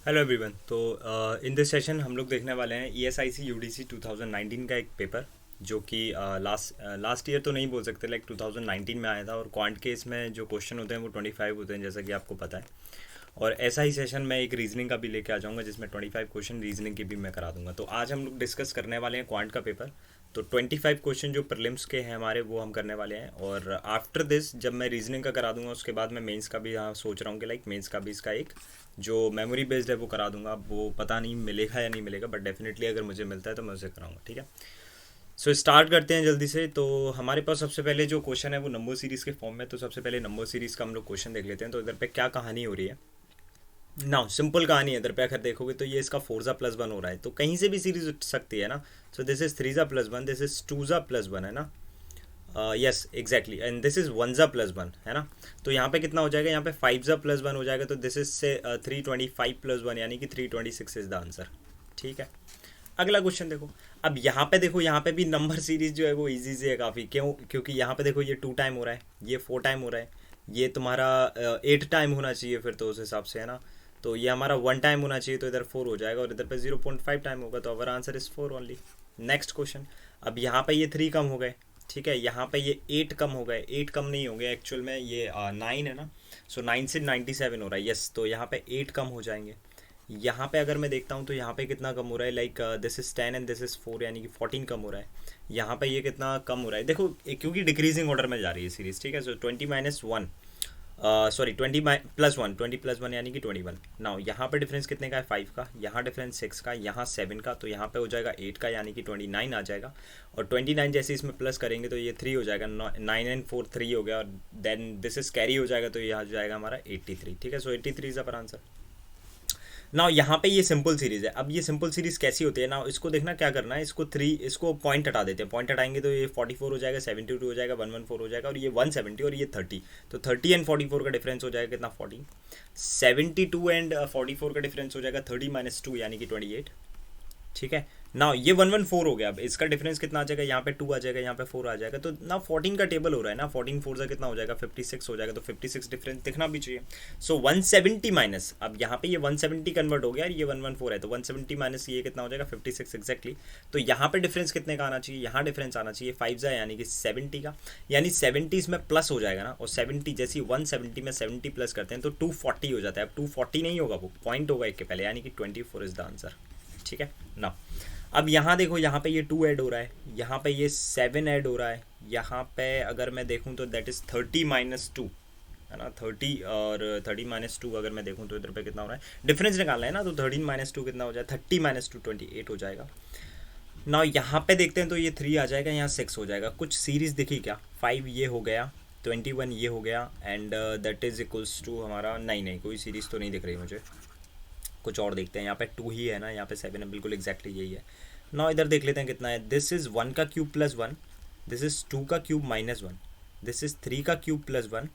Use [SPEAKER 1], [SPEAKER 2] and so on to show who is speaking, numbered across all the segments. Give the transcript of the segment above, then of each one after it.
[SPEAKER 1] Hello everyone. तो in this session हम लोग देखने वाले हैं ESIC UDC 2019 का एक पेपर जो कि लास्ट ईयर तो नहीं बोल सकते, लाइक 2019 में आया था। और क्वांट के इसमें जो क्वेश्चन होते हैं वो 25 होते हैं, जैसा कि आपको पता है। और ऐसा ही सेशन मैं एक रीजनिंग का भी लेके आ जाऊंगा जिसमें 25 क्वेश्चन रीजनिंग की भी मैं करा दूंगा। तो आज हम लोग डिस्कस करने वाले हैं क्वांट का पेपर। तो 25 क्वेश्चन जो प्रीलिम्स के हैं हमारे, वो हम करने वाले हैं। और आफ्टर दिस जब मैं रीजनिंग का करा दूंगा उसके बाद मैं मेंस का भी यहाँ सोच रहा हूँ कि लाइक मेंस का भी इसका एक जो मेमोरी बेस्ड है वो करा दूंगा। अब वो पता नहीं मिलेगा या नहीं मिलेगा, बट डेफिनेटली अगर मुझे मिलता है तो मैं उसे कराऊंगा। ठीक है, सो स्टार्ट करते हैं जल्दी से। तो हमारे पास सबसे पहले जो क्वेश्चन है वो नंबर सीरीज के फॉर्म में। तो सबसे पहले नंबर सीरीज का हम लोग क्वेश्चन देख लेते हैं। तो इधर पे क्या कहानी हो रही है ना, सिंपल कहानी है। इधर पे अगर देखोगे तो ये इसका 4 + 1 हो रहा है, तो कहीं से भी सीरीज उठ सकती है ना। सो दिस इज 3 + 1, दिस इज 2 + 1 है ना। Yes exactly, and this is 1 + 1 है ना। तो यहाँ पे कितना हो जाएगा, यहाँ पे 5 + 1 हो जाएगा। तो दिस इज से 325 + 1 यानी कि 326 इज द आंसर। ठीक है, अगला क्वेश्चन देखो। अब यहाँ पे देखो, यहाँ पे भी नंबर सीरीज जो है वो इजी से है काफ़ी। क्यों? क्योंकि यहाँ पे देखो ये 2 टाइम हो रहा है, ये 4 टाइम हो रहा है, ये तुम्हारा 8 टाइम होना चाहिए फिर तो उस हिसाब से, है ना। तो ये हमारा 1 टाइम होना चाहिए, तो इधर 4 हो जाएगा और इधर पे 0.5 टाइम होगा। तो our answer is 4 only. Next question. अब यहाँ पे ये 3 कम हो गए, ठीक है। यहाँ पे ये 8 कम हो गए, 8 कम नहीं होंगे एक्चुअल में, ये 9 है ना। सो 9 से 97 हो रहा है, यस। तो यहाँ पे 8 कम हो जाएंगे। यहाँ पे अगर मैं देखता हूँ तो यहाँ पे कितना कम हो रहा है, like this is 10 and this is 4 यानी कि 14 कम हो रहा है। यहाँ पे ये कितना कम हो रहा है देखो, क्योंकि डिक्रीजिंग ऑर्डर में जा रही है सीरीज। ठीक है, सो 20 - 1 सॉरी 20 + 1, 20 + 1 यानी कि 21। नाउ यहाँ पे डिफरेंस कितने का है, 5 का। यहाँ डिफरेंस 6 का, यहाँ 7 का। तो यहाँ पे हो जाएगा 8 का यानी कि 29 आ जाएगा। और 29 जैसे इसमें प्लस करेंगे तो ये 3 हो जाएगा। 9 एंड 4 3 हो गया, और देन दिस इज कैरी हो जाएगा, तो ये आ जाएगा हमारा 83। ठीक है, सो 83 इज अपर आंसर। ना यहाँ पे ये सिंपल सीरीज है। अब ये सिंपल सीरीज कैसी होती है ना, इसको देखना क्या करना है, इसको पॉइंट हटा देते हैं। पॉइंट हटाएंगे तो ये 44 हो जाएगा, 72 हो जाएगा, 114 हो जाएगा, और ये 170 और ये 30। तो 30 एंड 44 का डिफरेंस हो जाएगा कितना, 40। 72 एंड 44 का डिफरेंस हो जाएगा 30 - 2 यानी कि 28। ठीक है ना, ये 114 हो गया। अब इसका डिफरेंस कितना आ जाएगा, यहाँ पे 2 आ जाएगा, यहाँ पे 4 आ जाएगा। तो ना 14 का टेबल हो रहा है ना, 14 4 से कितना हो जाएगा, 56 हो जाएगा। तो 56 डिफरेंस दिखना भी चाहिए। सो 170 माइनस, अब यहाँ पे ये 170 कन्वर्ट हो गया और ये 114 है, तो 170 माइनस ये कितना हो जाएगा, 56 एग्जैक्टली। तो यहाँ पे डिफरेंस कितने का आना चाहिए, यहाँ डिफरेंस आना चाहिए 5 यानी कि 70 का। यानी 70 इसमें प्लस हो जाएगा ना, और 70 जैसी 170 में 70 प्लस करते हैं तो 240 हो जाता है। अब 240 नहीं होगा, वो पॉइंट होगा एक के पहले, यानी कि 24 इज द आंसर। ठीक है ना। अब यहाँ देखो, यहाँ पे ये 2 ऐड हो रहा है, यहाँ पे ये 7 ऐड हो रहा है, यहाँ पे अगर मैं देखूँ तो दैट इज़ 30 - 2 है ना। 30 और 30 - 2 अगर मैं देखूँ तो इधर पे कितना हो रहा है, डिफरेंस निकालना है ना। तो 13 - 2 कितना हो जाए, 30 - 2 28 हो जाएगा ना। यहाँ पे देखते हैं तो ये 3 आ जाएगा, यहाँ 6 हो जाएगा। कुछ सीरीज दिखी क्या, 5 ये हो गया, 21 ये हो गया, and that is equals to हमारा, नहीं नहीं कोई सीरीज तो नहीं दिख रही मुझे। कुछ और देखते हैं, यहाँ पे 2 ही है ना, यहाँ पे 7 है, बिल्कुल एग्जैक्टली यही है ना। इधर देख लेते हैं कितना है, दिस इज 1 का क्यूब प्लस 1, दिस इज 2 का क्यूब माइनस 1, दिस इज 3 का क्यूब प्लस 1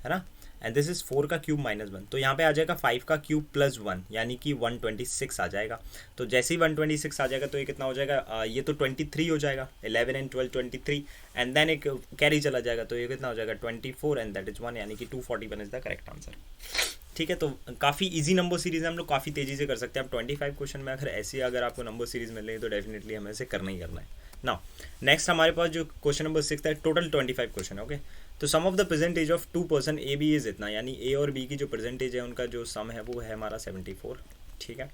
[SPEAKER 1] है ना, एंड दिस इज 4 का क्यूब माइनस 1। तो यहाँ पे आ जाएगा 5 का क्यूब प्लस 1 यानी कि 126 आ जाएगा। तो जैसे ही 126 आ जाएगा तो ये कितना हो जाएगा, ये तो 23 हो जाएगा, 11 एंड 12 23, एंड देन एक कैरी चला जाएगा, तो ये कितना हो जाएगा 24 एंड दैट इज 1 यानी कि 241 इज द करेक्ट आंसर। ठीक है, तो काफ़ी इजी नंबर सीरीज है, हम लोग काफ़ी तेज़ी से कर सकते हैं। अब 25 क्वेश्चन में अगर ऐसी अगर आपको नंबर सीरीज मिल रही है तो डेफिनेटली हमें इसे करना ही करना है ना। नेक्स्ट हमारे पास जो क्वेश्चन नंबर 6 है, टोटल 25 क्वेश्चन। ओके, तो sum of the percentage of 2 person A B is इतना, यानी ए और बी की जो परसेंटेज है उनका जो सम है वो है हमारा 74। ठीक है,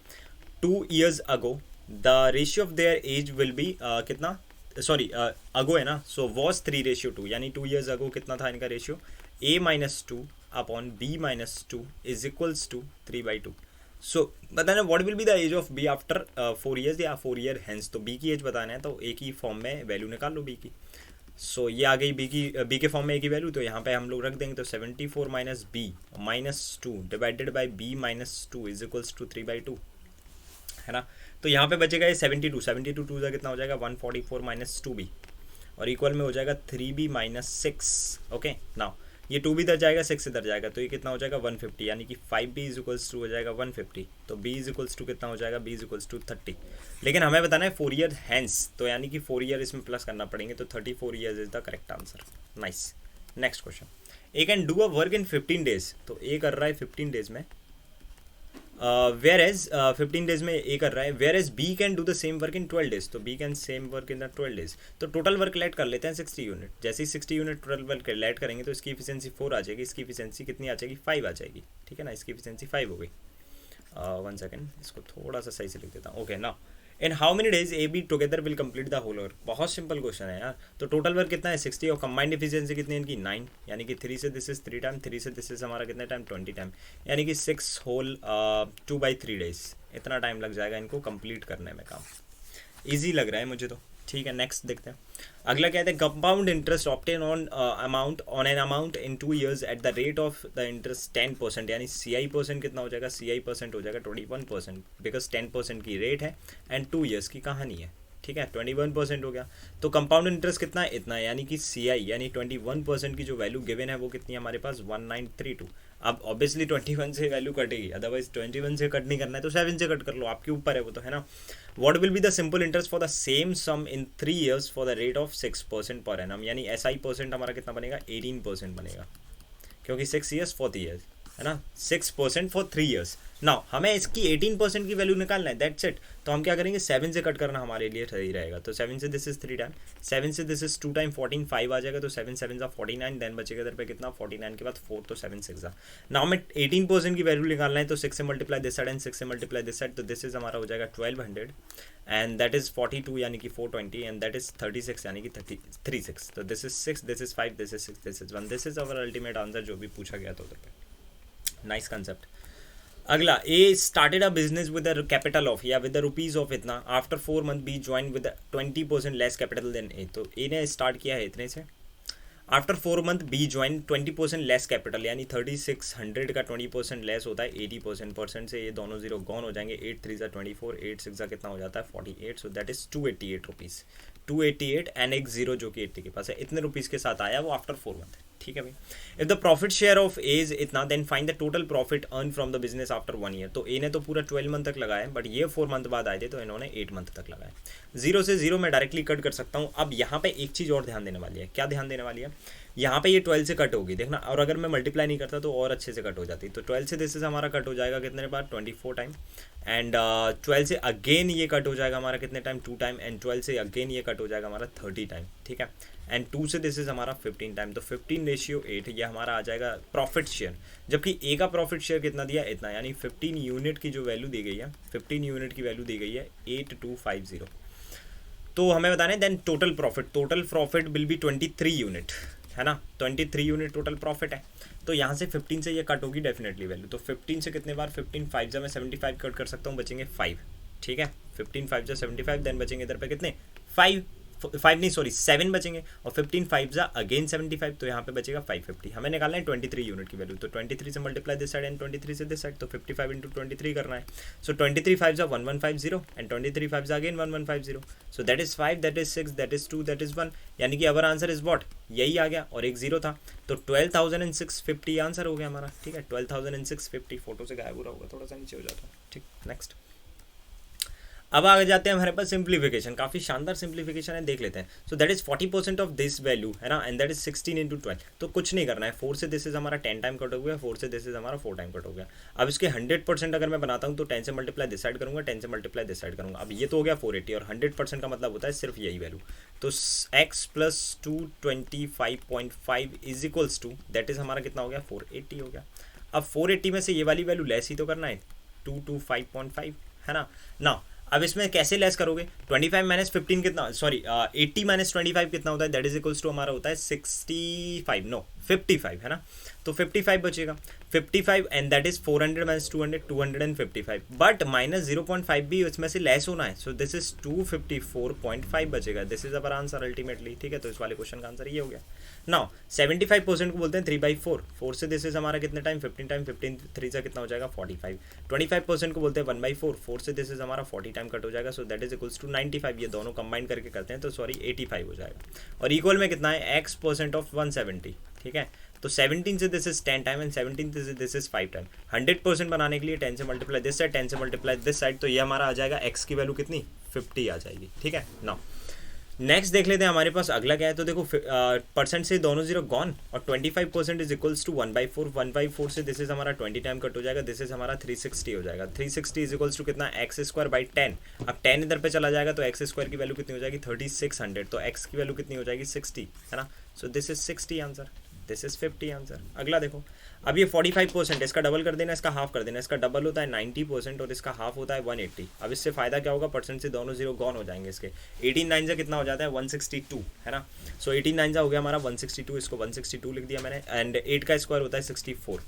[SPEAKER 1] 2 years ago the ratio of their age will be कितना, सॉरी अगो है ना, सो वॉज 3:2, यानी 2 years अगो कितना था इनका ratio, a - 2 upon b - 2 is equals to 3/2। So बताना what will be the age of B after 4 years या 4 year hence. तो बी की एज बताना है तो ए की फॉर्म में वैल्यू निकाल लो बी की। सो ये आ गई बी के फॉर्म में ए की वैल्यू, तो यहाँ पे हम लोग रख देंगे। तो 74 minus B -2 divided by B -2 is equals to 3/2 है ना। तो यहाँ पे बचेगा ये 72 2 का कितना हो जाएगा, 144 - 2b, और इक्वल में हो जाएगा 3b - 6। ओके नाउ ये 2 भी इधर जाएगा, 6 इधर जाएगा, तो ये कितना हो जाएगा 150, यानी कि 5b इज इक्वल्स टू हो जाएगा 150। तो b इज इक्वल्स टू कितना हो जाएगा, b इज इक्वल्स टू 30। लेकिन हमें बताना है 4 ईयर हैंस, तो यानी कि 4 ईयर इसमें प्लस करना पड़ेंगे, तो 34 years is the correct answer. Nice. Next question, A can do a work in 15 days। तो ए कर रहा है 15 days में वेयर एज 15 डेज में ए कर रहा है, whereas B can do the same work in 12 days, तो B can same work in the 12 days. तो टोटल वर्क लेट कर लेते हैं 60 यूनिट। जैसे ही 60 यूनिट टोटल वर्क लेट करेंगे तो इसकी इफिशियंसी 4 आ जाएगी, इसकी इफिशियंसी कितनी आ जाएगी 5 आ जाएगी, ठीक है ना, इसकी इफिशियंसी 5 हो गई। 1 सेकेंड, इसको थोड़ा सा सही से लिख देता हूँ। ओके ना, in how many days A B together will complete the whole work. बहुत सिंपल क्वेश्चन है यार। तो टोटल वर्क कितना है 60 और कंबाइंड एफिशिएंसी कितनी है इनकी 9, यानी कि 3 से दिस इज 3 टाइम, 3 से दिस इज हमारा कितना टाइम 20 टाइम, यानी कि 6 होल 2/3 डेज इतना टाइम लग जाएगा इनको कंप्लीट करने में काम। ईजी लग रहा है मुझे तो, ठीक है। नेक्स्ट देखते हैं। अगला कहते हैं compound interest obtain on amount on an amount in 2 years at the rate of the interest 10%, यानी CI परसेंट कितना हो जाएगा, CI परसेंट हो जाएगा 21%, बिकॉज 10% की रेट है एंड 2 years की कहानी है, ठीक है। 21% हो गया। तो कंपाउंड इंटरेस्ट कितना है, इतना है, यानी कि CI यानी 21% की जो वैल्यू गिवन है वो कितनी है हमारे पास 1932। अब ऑब्वियसली 21 से वैल्यू कटेगी, अदरवाइज 21 से कट नहीं करना है तो 7 से कट कर लो, आपके ऊपर है वो तो, है ना। What will be the simple interest for the same sum in 3 years for the rate of 6% per annum, यानी SI परसेंट हमारा कितना बनेगा 18% बनेगा, क्योंकि 6 years 40 years, है ना। 6% फॉर 3 years। नाउ हमें इसकी 18% की वैल्यू निकालना है, दैट्स इट। तो हम क्या करेंगे 7 से कट करना हमारे लिए सही रहेगा। तो 7 से दिस इज 3 टाइम, 7 से दिस इज 2 टाइम 14, 5 आ जाएगा। तो 7 7 जा 49, देन बचेगा इधर पे कितना 49 के बाद 4, तो 7 6 जा। नाउ हमें 18% की वैल्यू निकालना है, तो 6 से मल्टीप्लाई दिस साइड एंड 6 से मल्टीप्लाई दिस साइड, तो दिस इज हमारा हो जाएगा 1200 एंड दैट इज 42 यानी कि 420 एंड दैट इज 36 यानी कि 36। तो this is 6, this is 5, this is 6, this is 1। This is our ultimate answer जो भी पूछा गया था उधर पे। Nice concept. अगला, A started a business with a capital of या विद रुपीज ऑफ इतना, after 4 month B join with 20% less capital than A. तो ए ने स्टार्ट किया है इतने से, after 4 month B join 20% less capital, यानी 3600 का 20% लेस होता है 80% से, ये दोनों जीरो गॉन हो जाएंगे। 8 3 24, 8 6 कितना हो जाता है 48, सो दैट इज 288 रुपीज़, 288 एंड एक जीरो जो कि 80 के पास है, इतने रुपीज़ के साथ आया वो आफ्टर 4 month, ठीक है भाई। If the profit share of A is इतना, then find the total profit earn from the business after 1 year। तो ए ने तो पूरा 12 month तक लगाया, बट ये 4 month बाद आए थे तो इन्होंने 8 month तक लगाया। 0 से 0 मैं डायरेक्टली कट कर सकता हूँ। अब यहाँ पे एक चीज़ और ध्यान देने वाली है, क्या ध्यान देने वाली है, यहाँ पे ये 12 से कट होगी देखना, और अगर मैं मल्टीप्लाई नहीं करता तो और अच्छे से कट हो जाती। तो 12 से दिस इज हमारा कट हो जाएगा कितने बार 24 टाइम, एंड 12 से अगेन ये कट हो जाएगा हमारा कितने टाइम 2 टाइम, एंड 12 से अगेन ये कट हो जाएगा हमारा 30 टाइम, ठीक है। एंड 2 से दिस इज हमारा 15 टाइम, तो 15:8 ये हमारा आ जाएगा प्रॉफिट शेयर। जबकि ए का प्रॉफिट शेयर कितना दिया, इतना, यानी 15 यूनिट की जो वैल्यू दी गई है, 15 यूनिट की वैल्यू दी गई है 8250। तो हमें बताना है then total profit will be 23 unit, है ना। 23 यूनिट टोटल प्रॉफिट है। तो यहाँ से 15 से ये कट होगी डेफिनेटली वैल्यू। तो 15 से कितने बार 15 5 जा मैं 75 कट कर सकता हूँ, बचेंगे 5, ठीक है। 15 5 जा 75, देन बचेंगे इधर पे कितने 7 बचेंगे, और 15 5 जा अगेन 75, तो यहाँ पे बचेगा 550। हमें निकालना है 23 यूनिट की वैल्यू। तो 23 से मल्टीप्लाई दिस साइड एंड 23 से दिस साइड, तो 55 इंटू 23 करना है। सो 23 5 जा 1150 एंड 23 5 जा again 1150, so that is 5, that is 6, that is 2, that is 1, यानी कि अवर आंसर इज व्हाट, यही आ गया, और एक जीरो था। तो 12,650 आंसर हो गया हमारा, ठीक है। 12,650, फोटो से गायब हो रहा होगा, थोड़ा सा नीचे हो जाता है, ठीक। नेक्स्ट, अब आगे जाते हैं हमारे पास सिंप्लीफिकेशन, काफ़ी शानदार सिंप्लीफिकेशन है, देख लेते हैं। सो that is 40% of this value, है ना, एंड दैट इज 16 इंटू 12। तो कुछ नहीं करना है, 4 से दिस इज हमारा 10 टाइम कट हो गया, 4 से दिस इज हमारा 4 टाइम कट हो गया। अब इसके 100% अगर मैं बनाता हूँ तो 10 से मल्टीप्लाई दिस साइड करूँगा, 10 से मल्टीप्लाई दिस साइड करूँगा। अब ये तो हो गया 480, और 100% का मतलब होता है सिर्फ यही वैल्यू। तो x plus 225.5 is equals to, that is हमारा कितना हो गया 480 हो गया। अब 480 में से ये वाली वैल्यू लेस ही तो करना है, 225.5, है ना। ना अब इसमें कैसे लेस करोगे, 25 माइनस 15 कितना, सॉरी 80 माइनस 25 कितना होता है, दैट इज इक्वल्स टू हमारा होता है 65, नो 55, है ना। तो 55 बचेगा, 55 and that is 400 minus 200, 255, but minus 0.5 भी इसमें से लेस होना है। सो दिस इज 254.5 बचेगा। This is our answer ultimately, ठीक है। तो इस वाले क्वेश्चन का आंसर ये हो गया। नाउ 75% को बोलते हैं 3/4, 4 से दिस इज हमारा कितने टाइम 15 टाइम, 15 3 से कितना हो जाएगा 45। 25% को बोलते हैं 1/4, 4 से दिस इज हमारा 40 टाइम कट हो जाएगा। So that is equals to 95, ये दोनों कंबाइन करके करते हैं तो सॉरी 85 हो जाएगा। और इक्वल में कितना है x% ऑफ 170, ठीक है। तो 17 से दिस इज 10 टाइम एंड 17 से दिस इज 5 टाइम। 100% बनाने के लिए 10 से मल्टीप्लाई दिस साइड, 10 से मल्टीप्लाई दिस साइड, तो ये हमारा आ जाएगा x की वैल्यू कितनी 50 आ जाएगी, ठीक है। नाउ नेक्स्ट देख लेते हैं हमारे पास अगला क्या है। तो देखो परसेंट से दोनों जीरो गॉन और 25% इज इक्वल्स टू 1/4। 1/4 से दिस इज हमारा 20 टाइम कट हो जाएगा, दिस इज हमारा 360 हो जाएगा। 360 इज इक्वल्स टू कितना, एक्स स्क्वायर बाई 10। अब 10 इधर पे चला जाएगा तो एक्स स्क्वायर की वैल्यू कितनी हो जाएगी 3600, तो एक्स की वैल्यू कितनी हो जाएगी 60, है ना। सो this is 60 answer, this is 50 answer. अगला देखो, अब ये 45%, इसका डबल कर देना, इसका हाफ कर देना। इसका डबल होता है 90% और इसका हाफ होता है 180। अब इससे फायदा क्या होगा, परसेंट से दोनों जीरो गॉन हो जाएंगे इसके। 18 9 से कितना हो जाता है 162, है ना। सो 18 9 हो गया हमारा 162, इसको 162 लिख दिया मैंने। एंड 8 का स्क्वायर होता है 64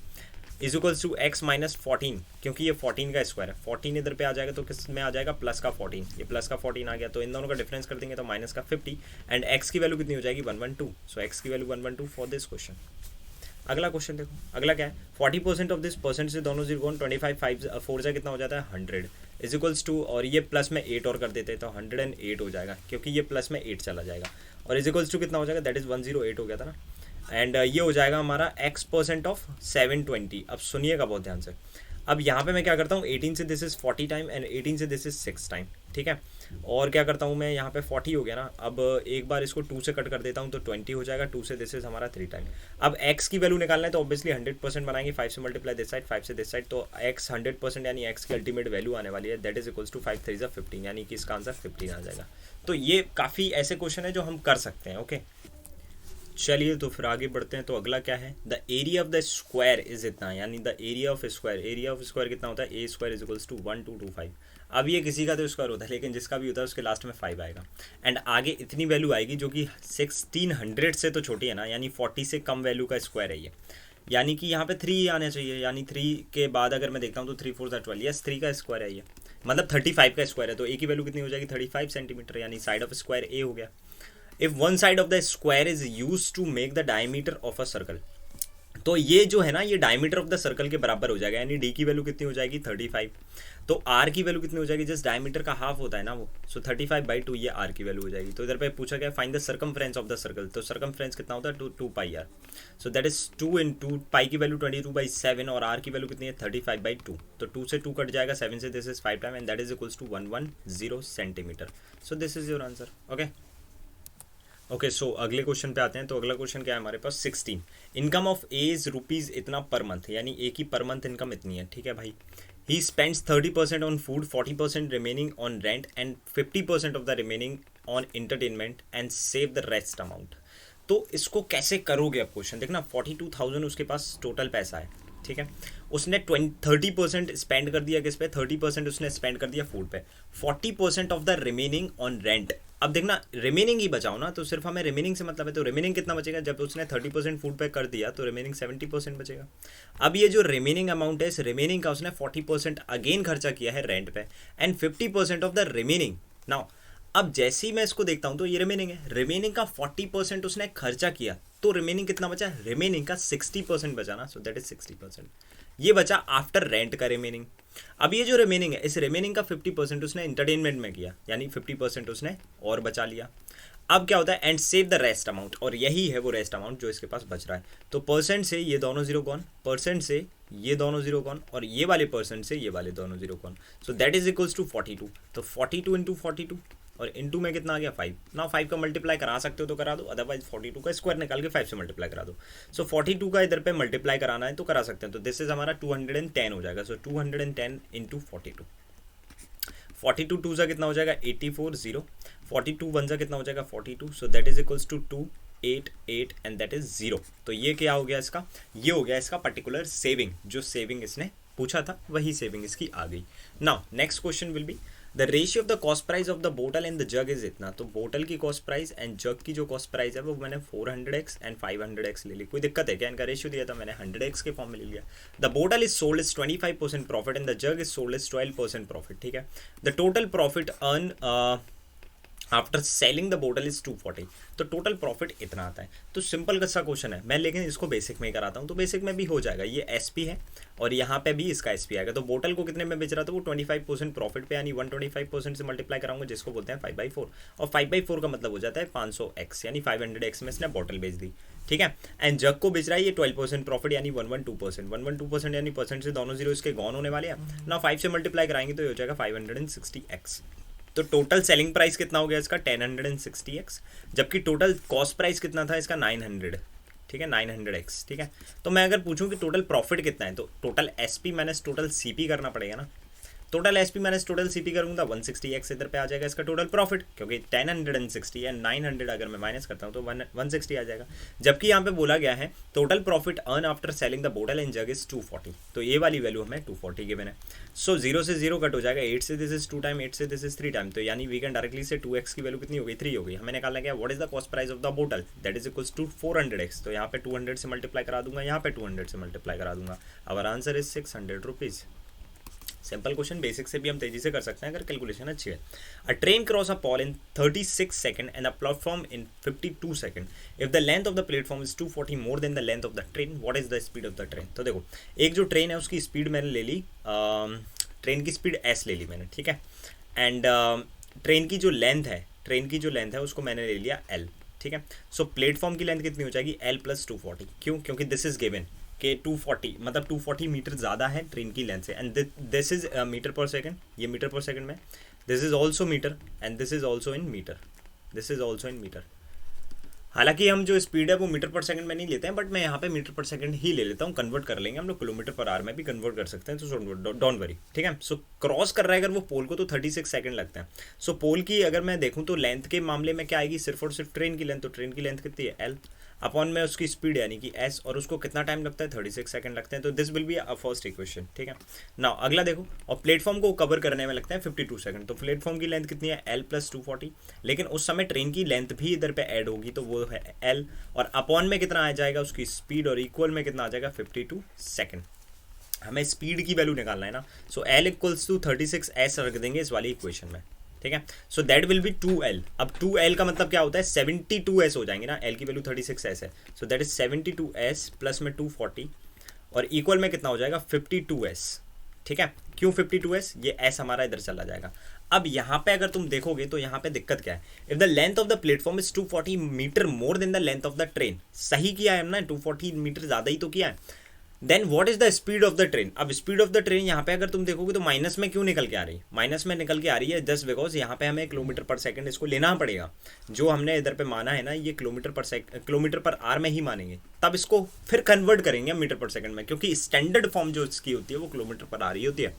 [SPEAKER 1] is equals to x minus 14, क्योंकि ये 14 का स्क्वायर है। 14 इधर पे आ जाएगा तो किस में आ जाएगा, प्लस का 14। ये प्लस का 14 आ गया तो इन दोनों का डिफरेंस कर देंगे तो माइनस का 50। एंड एक्स की वैल्यू कितनी हो जाएगी 112। सो एक्स की वैल्यू 112 फॉर दिस क्वेश्चन। अगला क्वेश्चन देखो, अगला क्या है, 40% ऑफ दिस परसेंट से दोनों जीरो 25 5 4 से कितना हो जाता है 100 इज इक्वल्स टू, और ये प्लस में 8 और कर देते हैं तो 108 हो जाएगा, क्योंकि ये प्लस में 8 चला जाएगा। और इज इक्वल्स टू कितना हो जाएगा, दैट इज 108 हो गया था ना। एंड ये हो जाएगा हमारा x% ऑफ 720। अब सुनिएगा बहुत ध्यान से। अब यहाँ पे मैं क्या करता हूँ, 18 से दिस इज 40 टाइम एंड 18 से दिस इज 6 टाइम, ठीक है। और क्या करता हूँ मैं, यहाँ पे 40 हो गया ना। अब एक बार इसको 2 से कट कर देता हूँ तो 20 हो जाएगा। 2 से दिस इज हमारा 3 टाइम। अब x की वैल्यू निकालना है तो ऑब्वियसली 100% बनाएंगे। 5 से मल्टीप्लाई दिस साइड, 5 से दिस साइड, तो x 100% यानी x की अल्टीमेट वैल्यू आने वाली है, दैट इज इक्वल्स टू 5 3 15, यानी कि इसका आंसर 15 आ जाएगा। तो ये काफ़ी ऐसे क्वेश्चन है जो हम कर सकते हैं, ओके। चलिए तो फिर आगे बढ़ते हैं। तो अगला क्या है, the area of the square is इतना, यानी द एरिया ऑफ स्क्वायर कितना होता है, ए स्क्वायर इज इक्वल्स टू 1225। अब ये किसी का तो स्क्वायर होता है, लेकिन जिसका भी होता है उसके लास्ट में 5 आएगा। एंड आगे इतनी वैल्यू आएगी जो कि 1600 से तो छोटी है ना, यानी 40 से कम वैल्यू का स्क्वायर है ये। यानी कि यहाँ पे 3 आने चाहिए, यानी 3 के बाद अगर मैं देखता हूँ तो 3 4 12, यस 3 का स्क्वायर है ये, मतलब 35 का स्क्वायर है। तो ए की वैल्यू कितनी हो जाएगी 35 सेंटीमीटर, यानी साइड ऑफ स्क्वायर ए हो गया। If one side of the square is use to make the diameter of a circle, तो ये जो है ना, ये डायमीटर ऑफ द सर्कल के बराबर हो जाएगा, यानी डी की वैल्यू कितनी हो जाएगी 35। तो आर की वैल्यू कितनी हो जाएगी, जस्ट डायमीटर का हाफ होता है ना वो, सो 35/2 ये आर की वैल्यू हो जाएगी। तो इधर पे पूछा गया find the circumference of the circle, तो सर्कमफ्रेंस कितना होता है 2 pi R. So that is 2 into pi की वैल्यू 22/7 और आर की वैल्यू कितनी है 35/2। तो 2 से 2 कट जाएगा, 7 से this is 5 time and that is equals to 110 centimetre. So this is your answer, okay. Okay so अगले क्वेश्चन पे आते हैं। तो अगला क्वेश्चन क्या है हमारे पास, 16 income of A is rupees इतना पर मंथ, यानी ए की पर मंथ इनकम इतनी है, ठीक है भाई। He spends 30% on food, 40% remaining on rent and 50% of the remaining on entertainment and save the rest amount. तो इसको कैसे करोगे अब क्वेश्चन देखना। 42,000 उसके पास टोटल पैसा है, ठीक है। उसने 30% स्पेंड कर दिया किस पे, 30% उसने स्पेंड कर दिया फूड पे, 40% of the remaining on rent. अब देखना रिमेनिंग ही बचाओ ना, तो सिर्फ हमें रिमेनिंग से मतलब है। तो रिमेनिंग कितना बचेगा, जब उसने 30% फूड पे कर दिया तो रिमेनिंग 70% बचेगा। अब ये जो रिमेनिंग अमाउंट है, इस रिमेनिंग का उसने 40% अगेन खर्चा किया है रेंट पे and 50% of the remaining. Now अब जैसे ही मैं इसको देखता हूं तो ये रिमेनिंग है, रिमेनिंग का 40% उसने खर्चा किया, तो रिमेनिंग कितना बचा, रिमेनिंग का 60% बचा ना, सो दैट इज 60%। ये बचा आफ्टर रेंट का रिमेनिंग। अब ये जो रिमेनिंग है, इस रिमेनिंग का 50% उसने एंटरटेनमेंट में किया, यानी 50% उसने और बचा लिया। अब क्या होता है, and save the rest amount, और यही है वो रेस्ट अमाउंट जो इसके पास बच रहा है। तो परसेंट से ये दोनों जीरो कौन, परसेंट से ये दोनों जीरो कौन, और ये वाले परसेंट से ये वाले दोनों जीरो कौन। So that is equals to 42। तो 42 इंटू 42 और इनटू में कितना आ गया 5 ना। 5 का मल्टीप्लाई करा सकते हो तो करा दो, अदरवाइज 42 का स्क्वायर निकाल के 5 से मल्टीप्लाई करा दो। सो 42 का इधर पे मल्टीप्लाई कराना है तो करा सकते हैं। तो दिस इज हमारा 210 हो जाएगा। सो 210 इंटू 42, 42 टू सा कितना हो जाएगा 84 0, 42 वन सा कितना हो जाएगा 42। So that is equals to 288 and that is 0। तो ये क्या हो गया इसका, ये हो गया इसका पर्टिकुलर सेविंग, जो सेविंग इसने पूछा था वही सेविंग इसकी आ गई। Now next question will be the ratio of the cost price of the bottle and the jug is इतना। तो बोटल की कॉस्ट प्राइस एंड जग की जो कॉस्ट प्राइस है वो मैंने 400x एंड 500x ले ली। कोई दिक्कत है क्या, इनका रेशियो दिया था मैंने 100x के फॉर्म में ले लिया। The bottle is sold is 25% profit and the jug is sold is 12% profit, ठीक है। The total profit earn after selling the bottle is 240। तो टोटल प्रॉफिट इतना आता है। तो सिंपल सा क्वेश्चन है, मैं लेकिन इसको बेसिक में ही कराता हूँ, तो बेसिक में भी हो जाएगा। ये एसपी है और यहाँ पे भी इसका एसपी आएगा। तो बोटल को कितने में बेच रहा था वो 25% प्रॉफिट पे, यानी 125% से मल्टीप्लाई कराऊंगा, जिसको बोलते हैं 5/4। और 5/4 का मतलब हो जाता है 500x, यानी 500x में इसने बॉटल बेच दी, ठीक है। एंड जग को बेच रहा है ये 12% प्रॉफिट, यानी 112%। 112% यानी परसेंट से दोनों जीरो इसके गॉन होने वाले हैं ना। 5 से मल्टीप्लाई कराएंगे तो ये हो जाएगा 560x। तो टोटल सेलिंग प्राइस कितना हो गया इसका 1060x, जबकि टोटल कॉस्ट प्राइस कितना था इसका 900, ठीक है 900x, ठीक है। तो मैं अगर पूछूं कि टोटल प्रॉफिट कितना है तो total SP minus total CP करना पड़ेगा ना। Total SP minus total CP करूंगा 160x इधर पे आ जाएगा इसका टोटल प्रॉफिट, क्योंकि 1060 है 900 अगर मैं माइनस करता हूं तो 160 आ जाएगा। जबकि यहाँ पे बोला गया है total profit earn after selling the बोतल एंड जग इज 240, तो ये वाली वैल्यू हमें 240 गिवन है। सो 0 से 0 कट हो जाएगा, 8 से दिस इज 2 टाइम, 8 से दिस इज 3 टाइम, तो यानी वी कैन डायरेक्टली से 2x की वैल्यू कितनी हो गई 3 हो गई। हमें निकालना क्या, what is the cost price of the बोतल, that is equals to 400x, तो यहाँ पे 200 से मल्टीप्लाई करा दूंगा, यहाँ पे 200 से मल्टीप्लाई करा दूंगा। Our answer is 600 rupees. Simple question, basic से भी हम तेजी से कर सकते हैं अगर कैलकुलेशन अच्छी है। अ train cross a Paul in 36 second and a platform in 52 second. If the length of the platform is 240 more than the length of the train, what is the speed of the train. तो देखो एक जो train है उसकी speed मैंने ले ली, train की speed s ले ली मैंने, ठीक है। एंड ट्रेन की जो लेंथ है उसको मैंने ले लिया l, ठीक है। सो प्लेटफॉर्म की लेंथ कितनी हो जाएगी l प्लस 240, क्यों, क्योंकि दिस इज गिवन कि 240 मतलब 240 मीटर ज़्यादा है ट्रेन की लेंथ से, and this is metre per second, ये मीटर पर सेकंड में, this is also metre and this is also in metre, this is also in metre. हालांकि हम जो स्पीड है वो मीटर पर सेकंड में नहीं लेते हैं, बट मैं यहाँ पे मीटर पर सेकंड ही ले लेता हूँ, कन्वर्ट कर लेंगे हम लोग, किलोमीटर पर आवर में भी कन्वर्ट कर सकते हैं, तो डोंट वरी, ठीक है। सो क्रॉस कर रहा है अगर वो पोल को तो 36 सेकंड लगता है। सो पोल की अगर मैं देखूँ तो लेंथ के मामले में क्या आएगी, सिर्फ और सिर्फ ट्रेन की लेंथ, तो ट्रेन की लेंथ कितनी है l अपॉन में उसकी स्पीड यानी कि s, और उसको कितना टाइम लगता है 36 सेकंड लगते हैं, तो this will be a first equation, ठीक है। नाउ अगला देखो, और प्लेटफॉर्म को कवर करने में लगता है 52 सेकंड, तो प्लेटफॉर्म की लेंथ कितनी है l प्लस 240, लेकिन उस समय ट्रेन की लेंथ भी इधर पे ऐड होगी तो वो है l, और अपॉन में कितना आ जाएगा उसकी स्पीड, और इक्वल में कितना आ जाएगा 52 सेकंड। हमें स्पीड की वैल्यू निकालना है ना, सो l इक्वल्स टू 36s रख देंगे इस वाली इक्वेशन में, ठीक है। सो दैट विल बी 2l। अब 2l का मतलब क्या होता है, 72s हो जाएंगे ना, l की वैल्यू 36s है, सो दैट इज 72s प्लस में 240, और इक्वल में कितना हो जाएगा 52s, ठीक है। क्यों 52s, ये s हमारा इधर चला जाएगा। अब यहाँ पे अगर तुम देखोगे तो यहाँ पे दिक्कत क्या है, if the length of the platform is 240 metre more than the length of the train, सही किया है हमने, 240 मीटर ज़्यादा ही तो किया है। Then what is the speed of the train. अब स्पीड ऑफ द ट्रेन यहाँ पे अगर तुम देखोगे तो माइनस में क्यों निकल के आ रही है, माइनस में निकल के आ रही है जस्ट बिकॉज यहाँ पे हमें किलोमीटर पर सेकंड इसको लेना पड़ेगा, जो हमने इधर पे माना है ना ये किलोमीटर पर आवर में ही मानेंगे, तब इसको फिर कन्वर्ट करेंगे मीटर पर सेकंड में, क्योंकि स्टैंडर्ड फॉर्म जो इसकी होती है वो किलोमीटर पर आ रही होती है।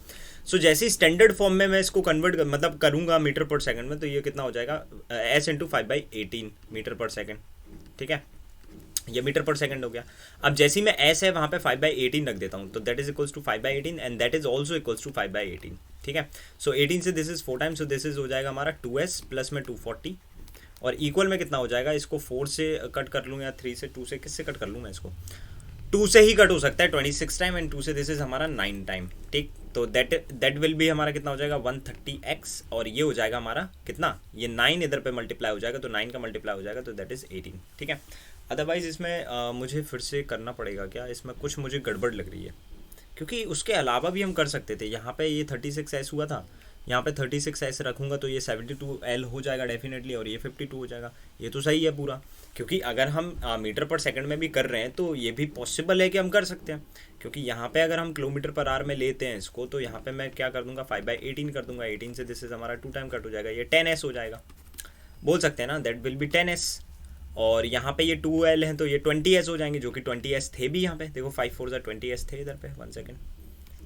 [SPEAKER 1] सो जैसे स्टैंडर्ड फॉर्म में मैं इसको कन्वर्ट मतलब करूँगा मीटर पर सेकंड में, तो ये कितना हो जाएगा s into 5/18 metre per second, ठीक है, ये मीटर पर सेकंड हो गया। अब जैसे ही मैं s है वहाँ पे 5/18 रख देता हूँ, तो that is equals to 5/18 and that is also equals to 5/18, ठीक है। सो 18 से this is 4 times, so this is हो जाएगा हमारा 2s प्लस में 240, और इक्वल में कितना हो जाएगा, इसको 4 से कट कर लूँ या 3 से, 2 से, किससे कट कर लूँ मैं इसको, 2 से ही कट हो सकता है 26 टाइम, एंड 2 से दिस इज हमारा 9 टाइम, ठीक। तो दैट विल भी हमारा कितना हो जाएगा 130x, और ये हो जाएगा हमारा कितना, ये 9 इधर पे मल्टीप्लाई हो जाएगा, तो 9 का मल्टीप्लाई हो जाएगा, तो दैट इज 18, ठीक है। अदरवाइज़ इसमें मुझे फिर से करना पड़ेगा क्या, इसमें कुछ मुझे गड़बड़ लग रही है, क्योंकि उसके अलावा भी हम कर सकते थे। यहाँ पे ये 36s हुआ था, यहाँ पे 36s रखूँगा तो ये 72l हो जाएगा डेफिनेटली, और ये 52 हो जाएगा, ये तो सही है पूरा। क्योंकि अगर हम मीटर पर सेकंड में भी कर रहे हैं तो ये भी पॉसिबल है कि हम कर सकते हैं, क्योंकि यहाँ पे अगर हम किलोमीटर पर आवर में लेते हैं इसको, तो यहाँ पे मैं क्या कर दूँगा 5/18 कर दूँगा, 18 से दिस इज हमारा 2 टाइम कट हो जाएगा, ये 10s हो जाएगा, बोल सकते हैं ना, दैट विल बी 10s। और यहाँ पे ये 2l है तो ये 20s हो जाएंगे, जो कि 20s थे भी यहाँ पे, देखो 5 4 20s थे इधर पे, 1 सेकेंड,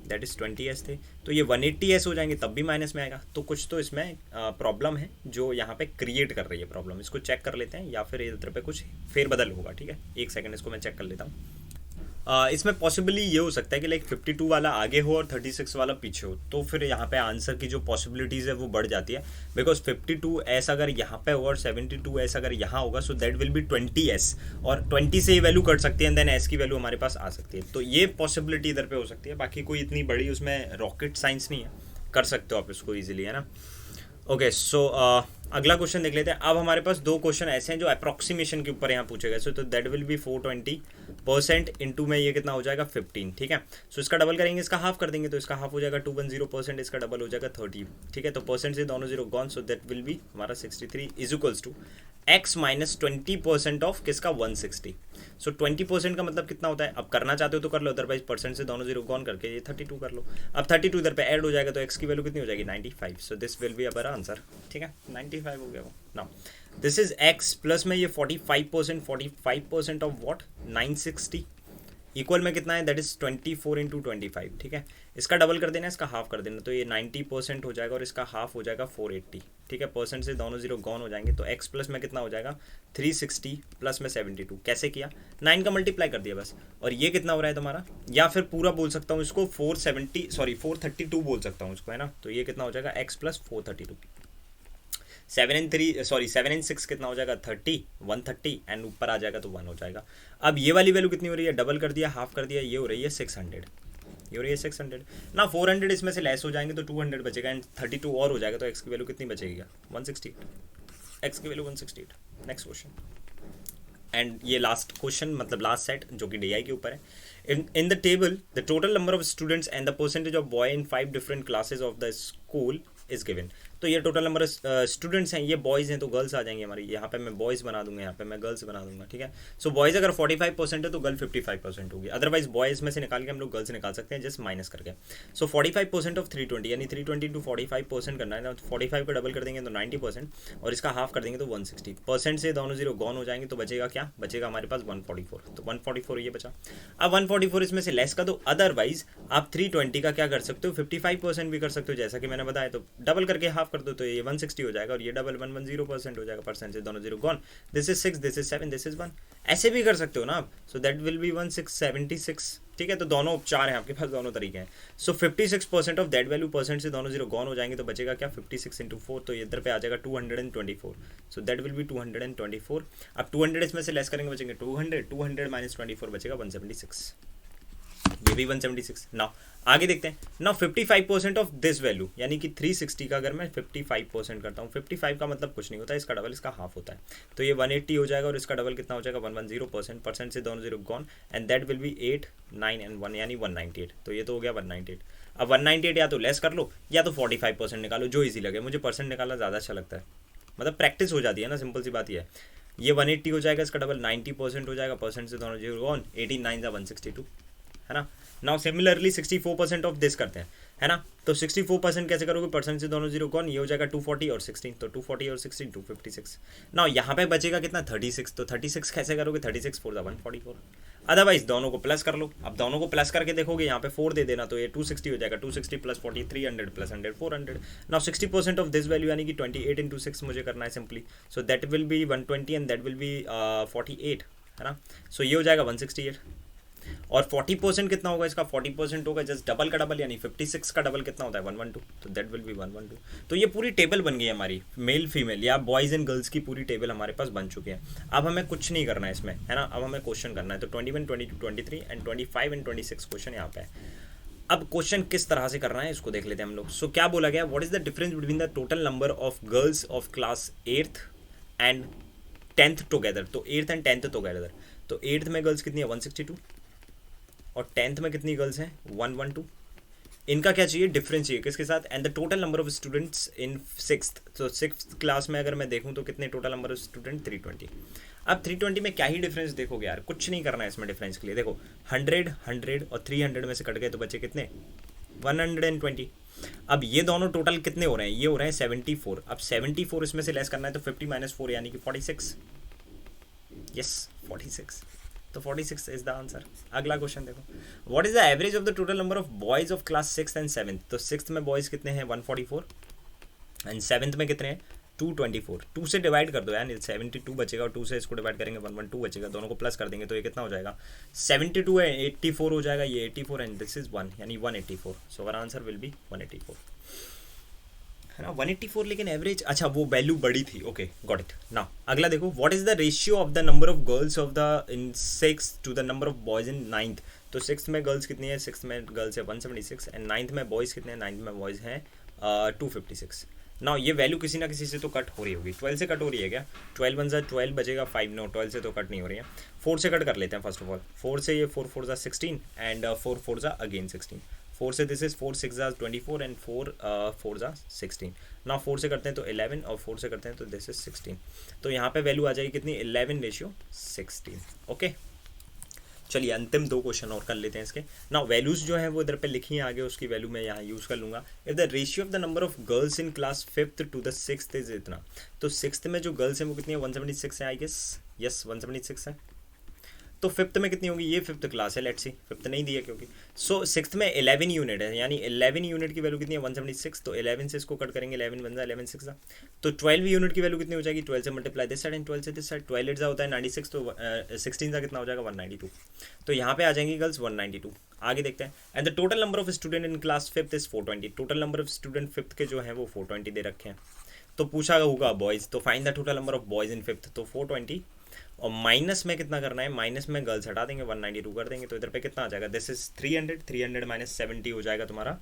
[SPEAKER 1] दैट इज़ 20s थे, तो ये 180s हो जाएंगे, तब भी माइनस में आएगा। तो कुछ तो इसमें प्रॉब्लम है जो यहाँ पे क्रिएट कर रही है प्रॉब्लम, इसको चेक कर लेते हैं, या फिर इधर पे कुछ फेरबदल होगा, ठीक है। 1 सेकेंड इसको मैं चेक कर लेता हूँ। इसमें पॉसिबली ये हो सकता है कि लाइक 52 वाला आगे हो और 36 वाला पीछे हो, तो फिर यहाँ पे आंसर की जो पॉसिबिलिटीज़ है वो बढ़ जाती है, बिकॉज 52s अगर यहाँ पे होगा और 72s अगर यहाँ होगा, सो दैट विल बी 20s, और 20 से ये वैल्यू कट सकती है, एंड देन s की वैल्यू हमारे पास आ सकती है, तो ये पॉसिबिलिटी इधर पे हो सकती है। बाकी कोई इतनी बड़ी उसमें रॉकेट साइंस नहीं है, कर सकते हो आप इसको ईजिली, है ना। ओके, सो अगला क्वेश्चन देख लेते हैं। अब हमारे पास 2 क्वेश्चन ऐसे हैं जो अप्रॉक्सीमेशन के ऊपर यहाँ पूछे गए, सो तो दैट विल बी 420% इंटू में ये कितना हो जाएगा 15, ठीक है। सो इसका डबल करेंगे, इसका हाफ कर देंगे, तो इसका हाफ हो जाएगा 210%, इसका डबल हो जाएगा 30, ठीक है। तो परसेंट से दोनों zero gone, so that will be हमारा 63 is equals to x minus 20% of किसका 160। सो 20% का मतलब कितना होता है, अब करना चाहते हो तो कर लो, अदरवाइज परसेंट से दोनों जीरो गॉन करके ये 32 कर लो। अब 32 इधर पे ऐड हो जाएगा तो x की वैल्यू कितनी हो जाएगी 95। So this will be our answer, ठीक है 95 हो गया वो। Now this is x plus में ये 45%, 45% ऑफ व्हाट 960 इक्वल में कितना है, दैट इज 24 इंटू 25, ठीक है। इसका डबल कर देना, इसका हाफ कर देना, तो ये 90% हो जाएगा और इसका हाफ हो जाएगा 480, ठीक है। परसेंट से दोनों जीरो गॉन हो जाएंगे तो x प्लस में कितना हो जाएगा 360 प्लस में 72। कैसे किया, 9 का मल्टीप्लाई कर दिया बस। और ये कितना हो रहा है तुम्हारा, या फिर पूरा बोल सकता हूँ इसको 432 बोल सकता हूँ इसको, है ना। तो ये कितना हो जाएगा x plus 432। 7 and 3 sorry 7 and 6 कितना हो जाएगा 30, 130 एंड ऊपर आ जाएगा तो 1 हो जाएगा। अब ये वाली वैल्यू कितनी हो रही है, डबल कर दिया, हाफ कर दिया, ये हो रही है 600, ये हो रही है 600 ना। 400 इसमें से लेस हो जाएंगे तो 200 बचेगा एंड 32 और हो जाएगा तो x की वैल्यू कितनी बचेगी 168, x की वैल्यू 168। नेक्स्ट क्वेश्चन एंड ये लास्ट क्वेश्चन मतलब लास्ट सेट जो कि DI के ऊपर है। In the table the total number of students and the percentage of boy in 5 different classes of the school is given. तो ये टोटल नंबर स्टूडेंट्स हैं, ये बॉयज़ हैं तो गर्ल्स आ जाएंगे हमारी, यहाँ पे मैं बॉयज़ बना दूंगा, यहाँ पे मैं गर्ल्स बना दूंगा, ठीक है। सो बॉयज़ अगर 45% है तो गर्ल 55% होगी, अदरवाइज बॉयज़ में से निकाल के हम लोग गर्ल्स निकाल सकते हैं जस्ट माइनस करके। सो 45% ऑफ 320 यानी 320 इंटू 45% करना है ना, तो 45 का डबल कर देंगे तो 90% और इसका हाफ कर देंगे तो 160। परसेंट से दोनों जीरो गॉन हो जाएंगे तो बचेगा क्या, बचेगा हमारे पास 144, तो 144 ये बचा। अब 144 इसमें से लेस का दो, अदरवाइज आप 320 का क्या कर सकते हो 55% भी कर सकते हो, जैसा कि मैंने बताया। तो डबल करके हाफ कर दो तो ये 160 हो जाएगा और ये डबल 110% हो जाएगा, परसेंट से दोनों zero gone. This is 6, this is 7, this is 1, ऐसे भी कर सकते हो ना आप। सो दैट विल बी 1676, ठीक है। तो दोनों उपचार हैं आपके पास, दोनों तरीके हैं। सो 56% ऑफ दैट वैल्यू, परसेंट से दोनों जीरो गॉन हो जाएंगे तो बचेगा क्या 56 इंटू 4, तो इधर पे आ जाएगा 224। सो दैट विल बी 224। अब 200 इसमें से लेस करेंगे बचेंगे 200, 200 माइनस 24 बचेगा 176, ये भी 176। नाउ आगे देखते हैं। नाउ 55% ऑफ दिस वैल्यू यानी कि 360 का अगर मैं 55% करता हूँ, 55 का मतलब कुछ नहीं होता है, इसका डबल इसका हाफ होता है, तो ये 180 हो जाएगा और इसका डबल कितना हो जाएगा 110%, परसेंट से दोनों zero gone and that will B 8, 9 and 1 यानी 198। तो ये तो हो गया 198। अब 198 या तो लेस कर लो या तो 45% निकालो, जो ईजी लगे। मुझे परसेंट निकालना ज़्यादा अच्छा लगता है, मतलब प्रैक्टिस हो जाती है ना, सिंपल सी बात ये है। ये 180 हो जाएगा, इसका डबल 90% हो जाएगा, परसेंट से दोनों जीरो गॉन, 18 9 162, है ना। नाउ सिमिलरली 64% ऑफ दिस करते हैं, है ना। तो 64% कैसे करोगे, परसेंट से दोनों जीरो कौन, ये हो जाएगा 240 और 16, तो 240 और 16 256। नाउ यहाँ पे बचेगा कितना 36, तो 36 कैसे करोगे 36 4 144। अदरवाइज दोनों को प्लस कर लो। अब दोनों को प्लस करके देखोगे, यहाँ पे 4 दे देना तो ये 260 हो जाएगा, 260 plus 40 300 plus 100 400। Now 60% of this value यानी कि 28 इंटू 6 मुझे करना है simply. So that will B 120 and that will B 48, है ना। सो ये हो जाएगा 168 और 40% कितना होगा इसका, 40% होगा जस्ट डबल का डबल यानी 56 का डबल कितना होता है 112, तो दैट विल बी 112। तो ये पूरी टेबल बन गई है हमारी, मेल फीमेल या बॉयज़ एंड गर्ल्स की पूरी टेबल हमारे पास बन चुकी है। अब हमें कुछ नहीं करना है इसमें, है ना। अब हमें क्वेश्चन करना है, तो 21 22 23 एंड 25 एंड 26 क्वेश्चन यहाँ पे है। अब क्वेश्चन किस तरह से करना है इसको देख लेते हैं हम लोग। सो क्या बोला गया, what is the difference between the total number of girls of class 8th and 10th together. तो 8th एंड 10th टुगेदर, तो 8th में गर्ल्स कितनी है 162 और 10th में कितनी गर्ल्स हैं 112। इनका क्या चाहिए, डिफरेंस चाहिए किसके साथ, and the total number of students in 6th। तो 6th क्लास में अगर मैं देखूं तो कितने टोटल नंबर ऑफ स्टूडेंट 320। अब 320 में क्या ही डिफरेंस देखोगे यार, कुछ नहीं करना है इसमें डिफरेंस के लिए। देखो 100 100 और 300 में से कट गए तो बचे कितने 120। अब ये दोनों टोटल कितने हो रहे हैं, ये हो रहे हैं 74। अब 74 इसमें से लेस करना है तो 50 माइनस 4 यानी कि 46, यस 46, तो 46 इज द आंसर। अगला क्वेश्चन देखो, what is the average of the total number of boys of class 6th and 7th। तो 6th में बॉयज कितने हैं 144 एंड 7th में कितने हैं 224। 2 से डिवाइड कर दो यार, 72 बचेगा और 2 से इसको डिवाइड करेंगे 112 बचेगा, दोनों को प्लस कर देंगे तो ये कितना हो जाएगा 72 है 84 हो जाएगा, ये 84 एंड दिस इज 1 यानी 184। So our answer will be 184, है ना 184। लेकिन एवरेज, अच्छा वो वैल्यू बड़ी थी, ओके गॉट इट। नाउ अगला देखो, what is the ratio of the number of girls of the in 6th to the number of boys in 9th। तो 6th में गर्ल्स कितनी है, 6th में गर्ल्स है 176 एंड 9th में बॉयज़ कितने हैं, 9th में बॉयज़ हैं 256। नाउ ये वैल्यू किसी ना किसी से तो कट हो रही होगी, 12 से कट हो रही है क्या, 12 1 जा 12 बचेगा 5, नो 12 से तो कट नहीं हो रही है। 4 से कट कर लेते हैं फर्स्ट ऑफ ऑल, 4 से ये 4 4 जा 16 एंड 4 4 जा अगेन 16, 4 से this is 4 6 jar 24 and 4 4 jar 16। ना 4 से करते हैं तो 11 और 4 से करते हैं तो दिस इज 16। तो यहाँ पे वैल्यू आ जाएगी कितनी 11:16। ओके, चलिए अंतिम दो क्वेश्चन और कर लेते हैं इसके। ना वैल्यूज जो है वो इधर पे लिखी है आगे, उसकी वैल्यू मैं यहाँ यूज़ कर लूँगा। If the ratio of the number of girls in class 5th to the 6th is इतना, तो 6th में जो गर्ल्स हैं वो कितनी है 176 है आई गेस, यस 176 है। तो 5th में कितनी होगी, ये 5th क्लास है, लेट्स सी 5th नहीं दिया क्योंकि। सो 6th में 11 यूनिट है, यानी 11 यूनिट की वैल्यू कितनी है 176। तो 11 से इसको कट करेंगे, 11 बन जाए 11 6 जा, तो 12 यूनिट की वैल्यू कितनी हो जाएगी 12 से मल्टीप्लाई दिस साइड एंड 12 से दिस साइड, 12 8 होता है 96, तो 16 का कितना हो जाएगा 192। तो यहाँ पे आ जाएंगी गर्ल्स 192। आगे देखते हैं। And the total number of student in class 5th is 420। Total number of student 5th के जो है वो 420 दे रखे हैं। तो पूछा होगा बॉयज़, तो find the total number of boys in 5th, तो 420 और माइनस में कितना करना है, माइनस में गर्ल्स हटा देंगे 192 कर देंगे, तो इधर पे कितना आ जाएगा दिस इज 300 माइनस 70 हो जाएगा तुम्हारा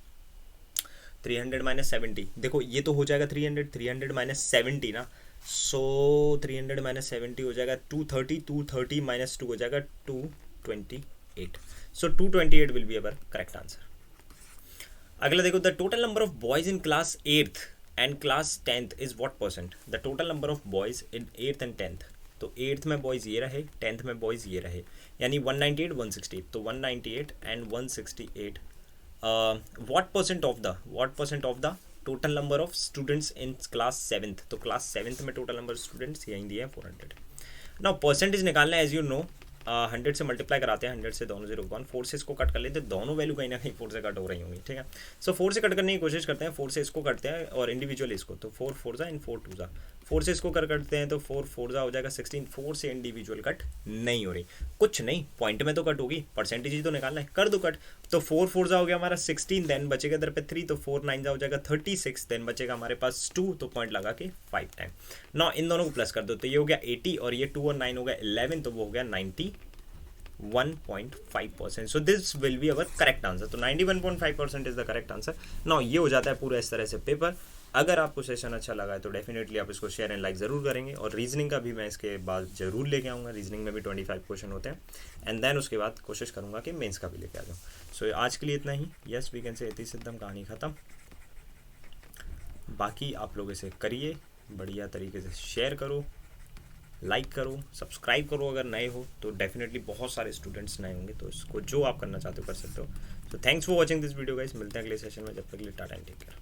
[SPEAKER 1] 300 माइनस 70। देखो ये तो हो जाएगा 300 माइनस 70 ना, सो 300 माइनस 70 हो जाएगा 230 माइनस 2 हो जाएगा 228। सो 228 will be our correct answer. अगला देखो, the total number of boys in class 8th and class 10th is what percent. The total number of boys in 8th and 10th, तो 8th में boys ये रहे, 10th में boys ये रहे, यानी 198 168, तो 198 and 168 what percent of the total number of students in class 7th। तो क्लास 7th में टोटल नंबर ऑफ स्टूडेंट्स यहीं दिए हैं 400। नाउ परसेंटेज निकालना है, एज यू नो 100 से मल्टीप्लाई कराते हैं, 100 से दोनों 0 1 4 से इसको कट कर लेते हैं, दोनों वैल्यू कहीं ना कहीं 4 से कट हो रही होंगी, ठीक है। सो 4 से कट करने की कोशिश करते हैं, 4 से इसको करते हैं और इंडिविजुअल इसको, तो 4 4 जा इन 4 2 जा, 4 से इसको करते हैं तो 4 4 जा हो जाएगा 16। 4 से इंडिविजुअल कट नहीं हो रही, कुछ नहीं, पॉइंट में तो कट होगी, परसेंटेज ही तो निकालना है, कर दो कट। तो 4 4 जा हो गया हमारा 16, देन बचेगा इधर पे 3, तो 4 9 जा हो जाएगा 36, देन बचेगा हमारे पास 2, तो पॉइंट लगा के 5 टाइम। ना इन दोनों को प्लस कर दो, तो ये हो गया 80 और ये 2 और 9 हो गया 11, तो वो हो गया 91.5%। So this will be our correct answer. तो 91.5% is the correct answer. Now ये हो जाता है पूरा इस तरह से पेपर। अगर आपको सेशन अच्छा लगा है तो डेफिनेटली आप इसको शेयर एंड लाइक ज़रूर करेंगे, और रीजनिंग का भी मैं इसके बाद ज़रूर लेके आऊँगा। रीजनिंग में भी 25 क्वेश्चन होते हैं, एंड देन उसके बाद कोशिश करूँगा कि मेंस का भी लेके आ जाऊँ। सो आज के लिए इतना ही। यस वी कैन से इति सिद्धम, कहानी ख़त्म। बाकी आप लोग इसे करिए, बढ़िया तरीके से शेयर करो, लाइक करो, सब्सक्राइब करो। अगर नए हो तो डेफिनेटली बहुत सारे स्टूडेंट्स नए होंगे, तो इसको जो आप करना चाहते हो कर सकते हो। So thanks for watching this video guys. मिलते हैं अगले सेशन में, जब तक के लिए टाटा एंड टेक केयर।